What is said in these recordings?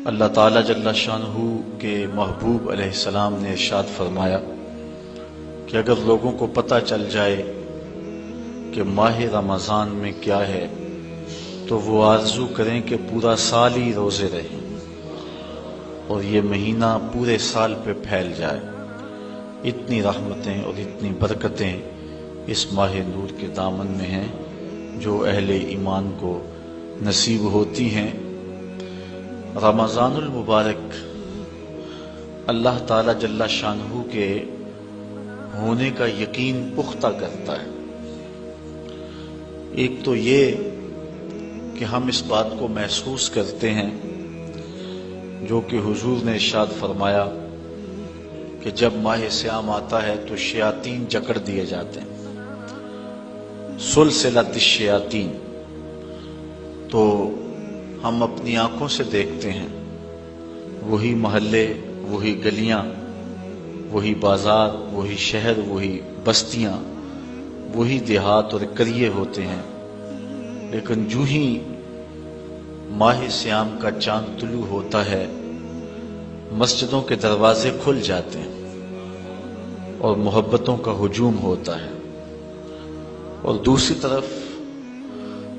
اللہ تعالیٰ جل شانہ کے محبوب علیہ السلام نے ارشاد فرمایا کہ اگر لوگوں کو پتہ چل جائے کہ ماہ رمضان میں کیا ہے تو وہ آرزو کریں کہ پورا سال ہی روزے رہیں اور یہ مہینہ پورے سال پہ پھیل جائے۔ اتنی رحمتیں اور اتنی برکتیں اس ماہ نور کے دامن میں ہیں جو اہل ایمان کو نصیب ہوتی ہیں۔ رمضان المبارک اللہ تعالیٰ جل شانہ کے ہونے کا یقین پختہ کرتا ہے۔ ایک تو یہ کہ ہم اس بات کو محسوس کرتے ہیں جو کہ حضور نے ارشاد فرمایا کہ جب ماہ صیام آتا ہے تو شیاطین جکڑ دیے جاتے ہیں، سلسلۃ الشیاطین۔ تو ہم اپنی آنکھوں سے دیکھتے ہیں وہی محلے، وہی گلیاں، وہی بازار، وہی شہر، وہی بستیاں، وہی دیہات اور قریے ہوتے ہیں، لیکن جو ہی ماہ صیام کا چاند طلوع ہوتا ہے مسجدوں کے دروازے کھل جاتے ہیں اور محبتوں کا ہجوم ہوتا ہے، اور دوسری طرف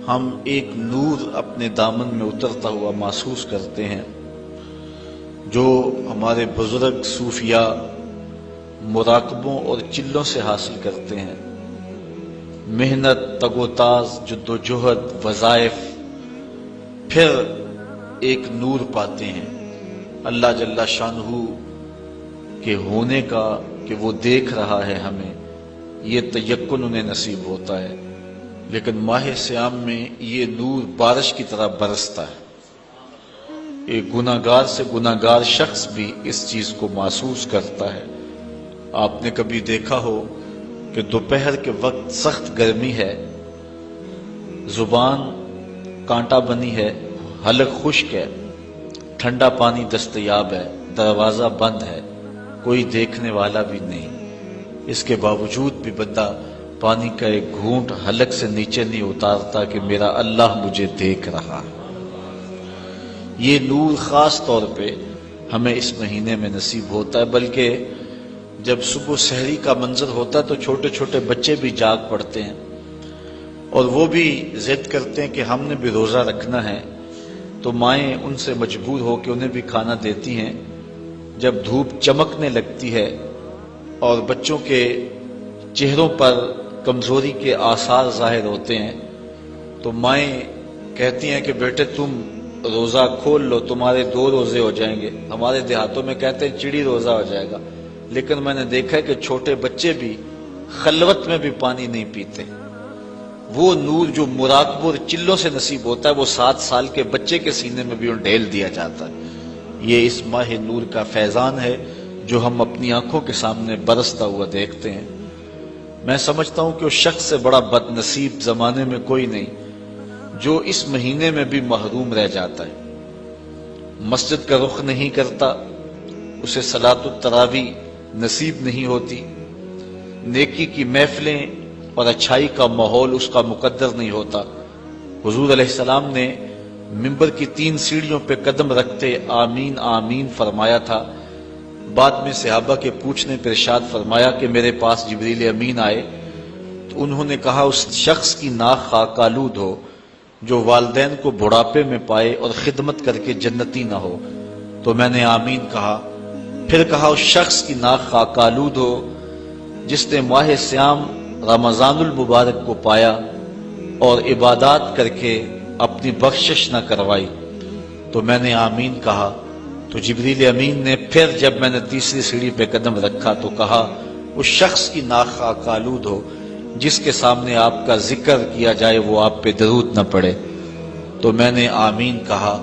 ہم ایک نور اپنے دامن میں اترتا ہوا محسوس کرتے ہیں جو ہمارے بزرگ صوفیاء مراقبوں اور چلوں سے حاصل کرتے ہیں، محنت، تگ و تاز، جد و جہد، وظائف، پھر ایک نور پاتے ہیں اللہ جل شانہ کے ہونے کا کہ وہ دیکھ رہا ہے ہمیں، یہ تیقن انہیں نصیب ہوتا ہے۔ لیکن ماہ صیام میں یہ نور بارش کی طرح برستا ہے، ایک گناہگار سے گناہگار شخص بھی اس چیز کو محسوس کرتا ہے۔ آپ نے کبھی دیکھا ہو کہ دوپہر کے وقت سخت گرمی ہے، زبان کانٹا بنی ہے، حلق خشک ہے، ٹھنڈا پانی دستیاب ہے، دروازہ بند ہے، کوئی دیکھنے والا بھی نہیں، اس کے باوجود بھی بندہ پانی کا ایک گھونٹ حلق سے نیچے نہیں اتارتا کہ میرا اللہ مجھے دیکھ رہا ہے۔ یہ نور خاص طور پہ ہمیں اس مہینے میں نصیب ہوتا ہے، بلکہ جب صبح سحری کا منظر ہوتا ہے تو چھوٹے چھوٹے بچے بھی جاگ پڑتے ہیں اور وہ بھی ضد کرتے ہیں کہ ہم نے بھی روزہ رکھنا ہے، تو مائیں ان سے مجبور ہو کے انہیں بھی کھانا دیتی ہیں۔ جب دھوپ چمکنے لگتی ہے اور بچوں کے چہروں پر کمزوری کے آثار ظاہر ہوتے ہیں تو مائیں کہتی ہیں کہ بیٹے تم روزہ کھول لو، تمہارے 2 روزے ہو جائیں گے۔ ہمارے دیہاتوں میں کہتے ہیں چڑی روزہ ہو جائے گا، لیکن میں نے دیکھا ہے کہ چھوٹے بچے بھی خلوت میں بھی پانی نہیں پیتے۔ وہ نور جو مراقبوں اور چلوں سے نصیب ہوتا ہے وہ 7 سال کے بچے کے سینے میں بھی ڈھیل دیا جاتا ہے۔ یہ اس ماہ نور کا فیضان ہے جو ہم اپنی آنکھوں کے سامنے برستا ہوا دیکھتے ہیں۔ میں سمجھتا ہوں کہ اس شخص سے بڑا بد نصیب زمانے میں کوئی نہیں جو اس مہینے میں بھی محروم رہ جاتا ہے، مسجد کا رخ نہیں کرتا، اسے صلاۃ التراویح نصیب نہیں ہوتی، نیکی کی محفلیں اور اچھائی کا ماحول اس کا مقدر نہیں ہوتا۔ حضور علیہ السلام نے منبر کی 3 سیڑھیوں پہ قدم رکھتے آمین آمین فرمایا تھا۔ بعد میں صحابہ کے پوچھنے پر ارشاد فرمایا کہ میرے پاس جبریل امین آئے تو انہوں نے کہا اس شخص کی ناک خاک آلود ہو جو والدین کو بڑھاپے میں پائے اور خدمت کر کے جنتی نہ ہو، تو میں نے آمین کہا۔ پھر کہا اس شخص کی ناک خاک آلود ہو جس نے ماہ صیام رمضان المبارک کو پایا اور عبادات کر کے اپنی بخشش نہ کروائی، تو میں نے آمین کہا۔ تو جبریل امین نے پھر جب میں نے 3ری سیڑھی پہ قدم رکھا تو کہا اس شخص کی ناک خاک آلود ہو جس کے سامنے آپ کا ذکر کیا جائے وہ آپ پہ درود نہ پڑے، تو میں نے آمین کہا۔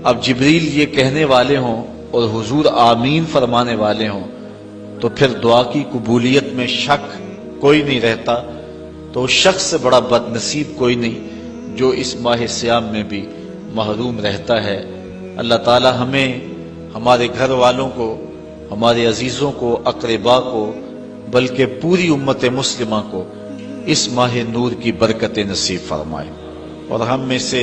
اب جبریل یہ کہنے والے ہوں اور حضور آمین فرمانے والے ہوں تو پھر دعا کی قبولیت میں شک کوئی نہیں رہتا، تو اس شخص سے بڑا بد نصیب کوئی نہیں جو اس ماہ صیام میں بھی محروم رہتا ہے۔ اللہ تعالی ہمیں، ہمارے گھر والوں کو، ہمارے عزیزوں کو، اقربا کو، بلکہ پوری امت مسلمہ کو اس ماہ نور کی برکت نصیب فرمائے، اور ہم میں سے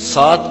7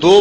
2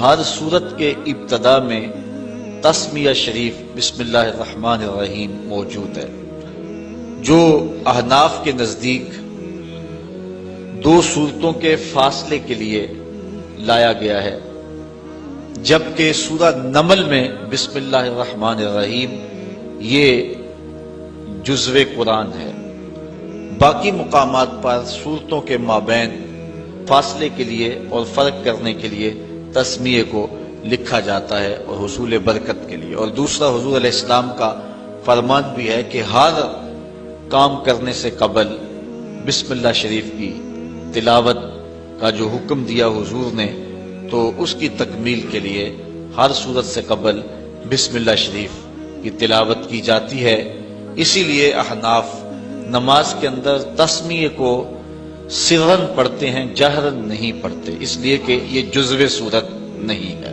ہر صورت کے ابتدا میں تسمیہ شریف بسم اللہ الرحمن الرحیم موجود ہے، جو احناف کے نزدیک دو صورتوں کے فاصلے کے لیے لایا گیا ہے، جبکہ سورہ نمل میں بسم اللہ الرحمن الرحیم یہ جزو قرآن ہے۔ باقی مقامات پر صورتوں کے مابین فاصلے کے لیے اور فرق کرنے کے لیے تسمیہ کو لکھا جاتا ہے اور حصول برکت کے لیے۔ اور دوسرا، حضور علیہ السلام کا فرمان بھی ہے کہ ہر کام کرنے سے قبل بسم اللہ شریف کی تلاوت کا جو حکم دیا حضور نے، تو اس کی تکمیل کے لیے ہر صورت سے قبل بسم اللہ شریف کی تلاوت کی جاتی ہے۔ اسی لیے احناف نماز کے اندر تسمیہ کو سرن پڑھتے ہیں، جہرن نہیں پڑھتے، اس لیے کہ یہ جزو صورت نہیں ہے۔